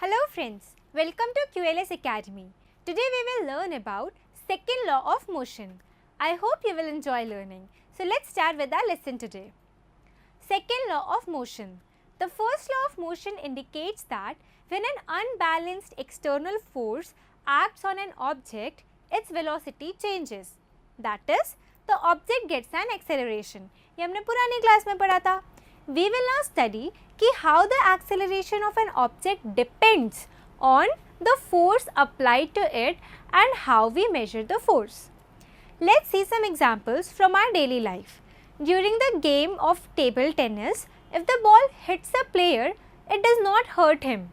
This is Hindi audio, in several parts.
Hello friends, welcome to QLS Academy. Today we will learn about second law of motion. I hope you will enjoy learning. So let's start with our lesson today. Second law of motion. The first law of motion indicates that when an unbalanced external force acts on an object, its velocity changes. That is, the object gets an acceleration. ये हमने पुरानी क्लास में पढ़ा था. We will now study कि how the acceleration of an object depends on the force applied to it and how we measure the force. Let's see some examples from our daily life. During the game of table tennis, if the ball hits a player, it does not hurt him.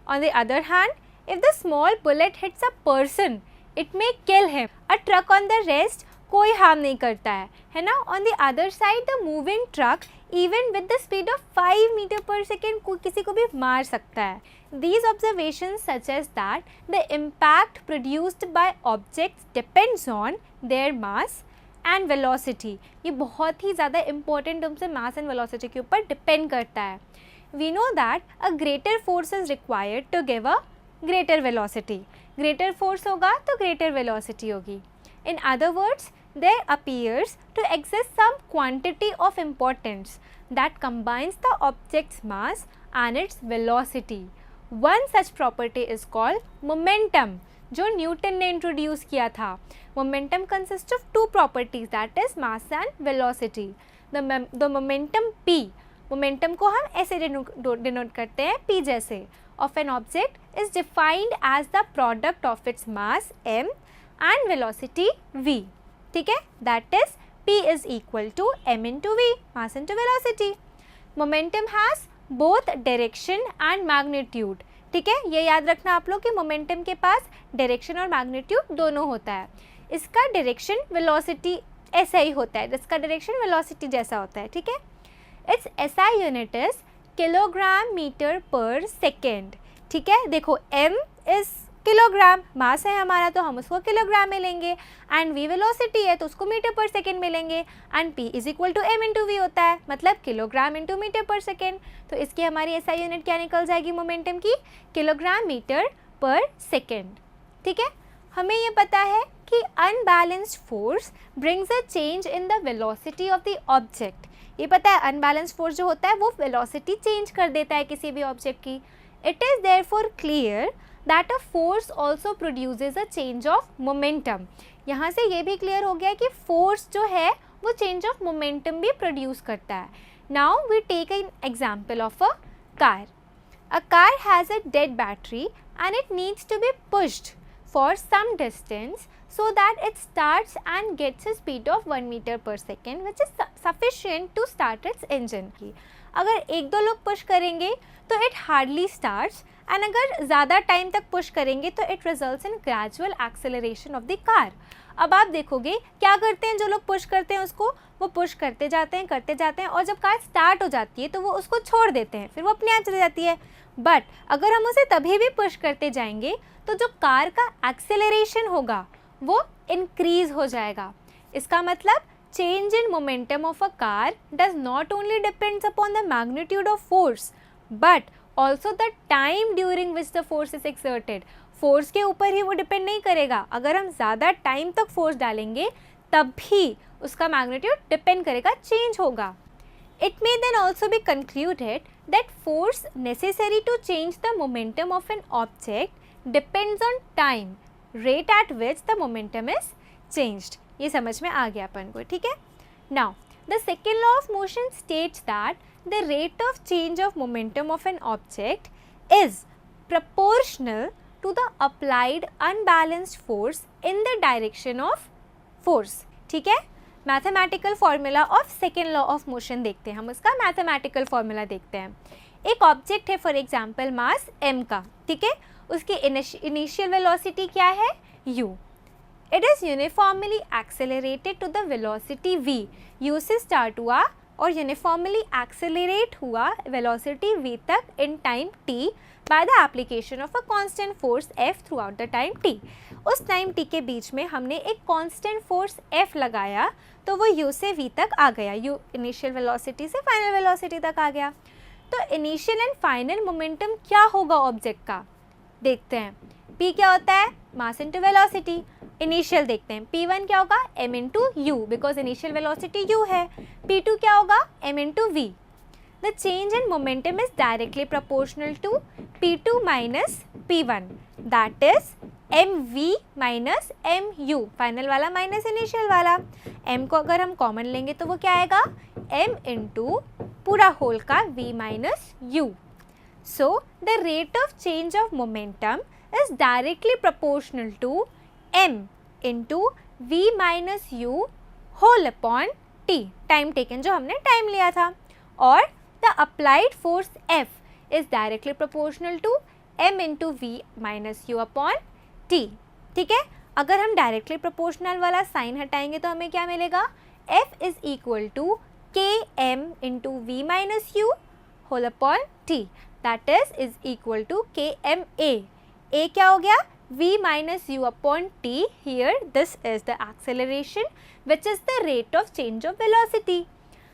On the other hand, if the small bullet hits a person, it may kill him. A truck on the rest कोई हार्म नहीं करता है ना. On the other side, the moving truck even with the speed of 5 meter per second किसी को भी मार सकता है. These observations suggest that the impact produced by objects depends on their mass and velocity. ये बहुत ही ज़्यादा important टर्म से mass and velocity के ऊपर depend करता है. We know that a greater force is required to give a greater velocity. Greater force होगा तो greater velocity होगी. In other words, there appears to exist some quantity of importance that combines the object's mass and its velocity. One such property is called momentum, जो न्यूटन ने इंट्रोड्यूस किया था. Momentum consists of two properties, that is mass and velocity. The momentum P, momentum को हम ऐसे denote करते हैं P जैसे, of an object is defined as the product of its mass m and velocity v. ठीक है, that is P is equal to m into v, mass into velocity. Momentum has both direction and magnitude. ठीक है, ये याद रखना आप लोग कि मोमेंटम के पास डायरेक्शन और मैग्नीट्यूड दोनों होता है. इसका डायरेक्शन वेलोसिटी ऐसा ही होता है, इसका डायरेक्शन वेलोसिटी जैसा होता है. ठीक है, it's SI unit is kilogram metre per second. ठीक है, देखो m इज किलोग्राम, मास है हमारा तो हम उसको किलोग्राम में लेंगे, एंड v वेलोसिटी है तो उसको मीटर पर सेकेंड में लेंगे, and p is equal to m into v होता है, मतलब kilogram into metre per second. तो इसकी हमारी SI यूनिट क्या निकल जाएगी मोमेंटम की, किलोग्राम मीटर पर सेकेंड. ठीक है, हमें ये पता है कि unbalanced force brings a change in the velocity of the object. ये पता है अनबैलेंस्ड फोर्स जो होता है वो वेलोसिटी चेंज कर देता है किसी भी ऑब्जेक्ट की. It is therefore clear that a force also produces a change of momentum. यहाँ से ये भी क्लियर हो गया कि force जो है वो change of momentum भी produce करता है. Now we take an example of a car. A car has a dead battery and it needs to be pushed for some distance so that it starts and gets a speed of 1 meter per second which is sufficient to start its engine. अगर एक दो लोग पुश करेंगे तो इट हार्डली स्टार्ट्स, एंड अगर ज़्यादा टाइम तक पुश करेंगे तो it results in gradual acceleration of the car. अब आप देखोगे क्या करते हैं जो लोग पुश करते हैं उसको, वो पुश करते जाते हैं और जब कार स्टार्ट हो जाती है तो वो उसको छोड़ देते हैं, फिर वो अपने आप चली जाती है. बट अगर हम उसे तभी भी पुश करते जाएंगे तो जो कार का एक्सेलरेशन होगा वो इंक्रीज हो जाएगा. इसका मतलब change in momentum of a car does not only depends upon the magnitude of force but also the time during which the force is exerted. force के ऊपर ही वो depend नहीं करेगा, अगर हम ज़्यादा टाइम तक force डालेंगे तब भी उसका magnitude depend करेगा, change होगा. It may then also be concluded that force necessary to change the momentum of an object depends on time, rate at which the momentum is changed. ये समझ में आ गया अपन को. ठीक है, now the second law of motion states that the rate of change of momentum of an object is proportional to the applied unbalanced force in the direction of force. ठीक है, mathematical formula of second law of motion देखते हैं, हम उसका मैथमेटिकल फॉर्मूला देखते हैं. एक ऑब्जेक्ट है फॉर एग्जाम्पल मास m का. ठीक है, उसकी इनिशियल वेलोसिटी क्या है u. It is uniformly accelerated to the velocity v. u से start हुआ और uniformly accelerate हुआ velocity v तक in time t by the application of a constant force f throughout the time t. उस time t के बीच में हमने एक constant force f लगाया तो वो u से v तक आ गया, u initial velocity से final velocity तक आ गया. तो initial and final momentum क्या होगा ऑब्जेक्ट का, देखते हैं p क्या होता है, मास इनटू वेलोसिटी। इनिशियल देखते हैं, p1 क्या होगा, m into u, because initial velocity u है। p2 क्या होगा, m into v. The change in momentum is directly proportional to p2 minus p1, that is mv minus mu, final वाला माइनस इनिशियल वाला। m को अगर हम कॉमन लेंगे तो वो क्या आएगा, m इंटू पूरा होल का v minus u। So the rate of change of momentum is directly proportional to m into v minus u whole upon t, time taken जो हमने टाइम लिया था, और the applied force F is directly proportional to m into v minus u upon t। ठीक है, अगर हम डायरेक्टली प्रोपोर्शनल वाला साइन हटाएंगे तो हमें क्या मिलेगा, F is equal to km into v minus u whole upon t, that is equal to kma। a क्या हो गया, v minus u upon t, here this is the acceleration which is the rate of change of velocity।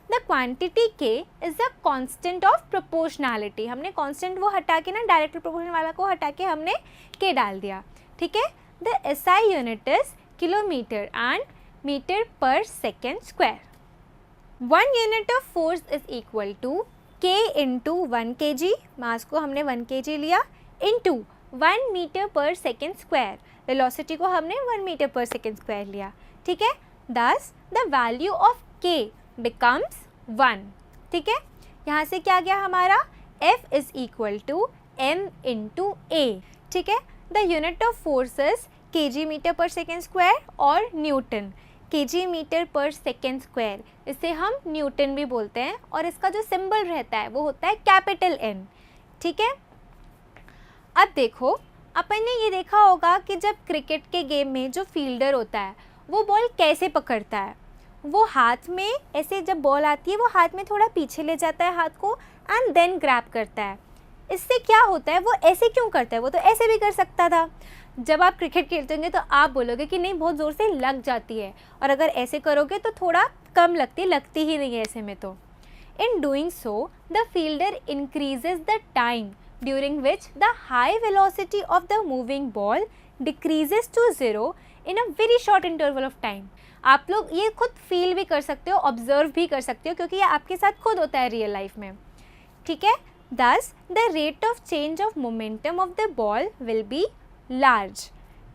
the quantity k is the constant of proportionality, हमने constant वो हटा के ना डायरेक्ट प्रोपोर्शनल वाला को हटा के हमने k डाल दिया, ठीक है। the SI unit is kilometer and meter per second square। 1 unit of force is equal to k into 1 kg, मास को हमने 1 kg लिया, into 1 metre per second square, velocity को हमने 1 मीटर पर सेकेंड स्क्वायर लिया, ठीक है। Thus the value of k becomes 1, ठीक है। यहाँ से क्या गया हमारा, F is equal to m into a, ठीक है। The unit of forces kg metre per second square और newton, kg metre per second square, इसे हम न्यूटन भी बोलते हैं, और इसका जो सिंबल रहता है वो होता है कैपिटल N, ठीक है। अब देखो, अपन ने ये देखा होगा कि जब क्रिकेट के गेम में जो फील्डर होता है वो बॉल कैसे पकड़ता है, वो हाथ में ऐसे, जब बॉल आती है वो हाथ में थोड़ा पीछे ले जाता है हाथ को एंड देन ग्रैब करता है। इससे क्या होता है, वो ऐसे क्यों करता है, वो तो ऐसे भी कर सकता था। जब आप क्रिकेट खेलते होंगे तो आप बोलोगे कि नहीं बहुत ज़ोर से लग जाती है, और अगर ऐसे करोगे तो थोड़ा कम लगती ही नहीं है ऐसे में। तो in doing so the fielder increases the time during which the high velocity of the moving ball decreases to 0 in a very short interval of time। आप लोग ये खुद फील भी कर सकते हो, ऑब्जर्व भी कर सकते हो, क्योंकि ये आपके साथ खुद होता है रियल लाइफ में, ठीक है। Thus the rate of change of momentum of the ball will be large,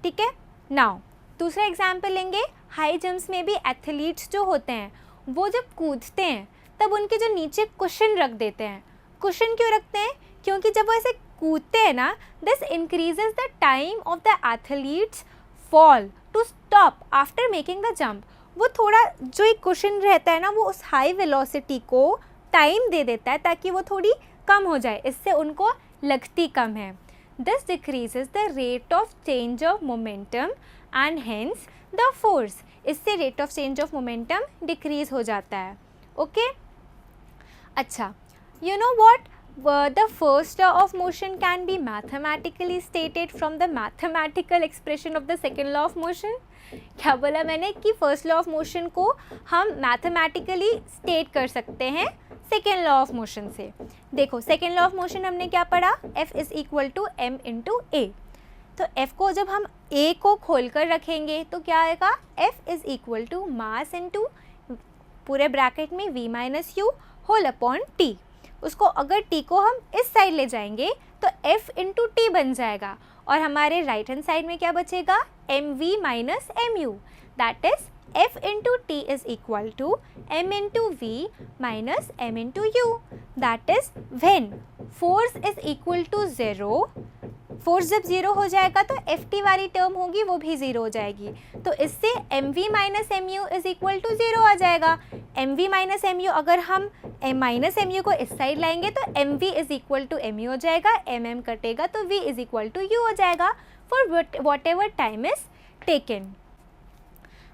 ठीक है। Now दूसरा एग्जाम्पल लेंगे, हाई जंप्स में भी एथलीट्स जो होते हैं वो जब कूदते हैं तब उनके जो नीचे कुशन रख देते हैं। कुशन क्यों रखते हैं, क्योंकि जब वो ऐसे कूदते हैं ना, this increases the time of the athletes fall to stop after making the jump. वो थोड़ा जो एक कुशन रहता है ना, वो उस हाई वेलोसिटी को टाइम दे देता है ताकि वो थोड़ी कम हो जाए, इससे उनको लगती कम है। This decreases the rate of change of momentum and hence the force, इससे rate of change of momentum decrease हो जाता है, ओके। अच्छा, you know what, the first law of motion can be mathematically stated from the mathematical expression of the second law of motion। क्या बोला मैंने कि फर्स्ट लॉ ऑफ मोशन को हम मैथमेटिकली स्टेट कर सकते हैं सेकेंड लॉ ऑफ मोशन से। देखो, सेकेंड लॉ ऑफ मोशन हमने क्या पढ़ा, F is equal to m into a। तो F को जब हम a को खोल कर रखेंगे तो क्या आएगा, F is equal to mass into पूरे ब्रैकेट में v minus u whole upon t। उसको अगर t को हम इस साइड ले जाएंगे तो f इंटू टी बन जाएगा, और हमारे राइट हैंड साइड में क्या बचेगा, mv minus mu, that is f into T is equal to m into v minus m into u, that is when force is equal to 0। Force जब 0 हो जाएगा तो ft वाली टर्म होगी वो भी 0 हो जाएगी, तो इससे mv minus mu is equal to 0 आ जाएगा। mv माइनस mu, अगर हम माइनस mu को इस साइड लाएंगे तो mv is equal to mu हो जाएगा, mm कटेगा तो v is equal to u हो जाएगा for whatever time is taken.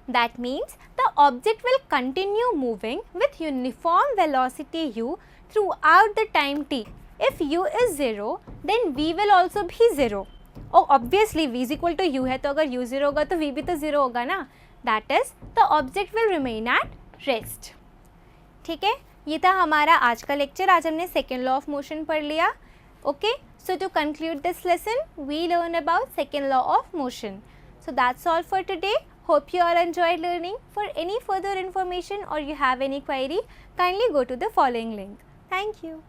That means the object will continue moving with uniform velocity u throughout the time t। If u is 0, then v will also be 0। और obviously v is equal to u है, तो अगर u 0 होगा तो v भी तो 0 होगा ना। That is the object will remain at rest। ठीक है, ये था हमारा आज का लेक्चर। आज हमने सेकेंड लॉ ऑफ मोशन पढ़ लिया, Okay, so to conclude this lesson, we learn about second law of motion. So that's all for today. Hope you all enjoyed learning. For any further information or you have any query, kindly go to the following link. Thank you.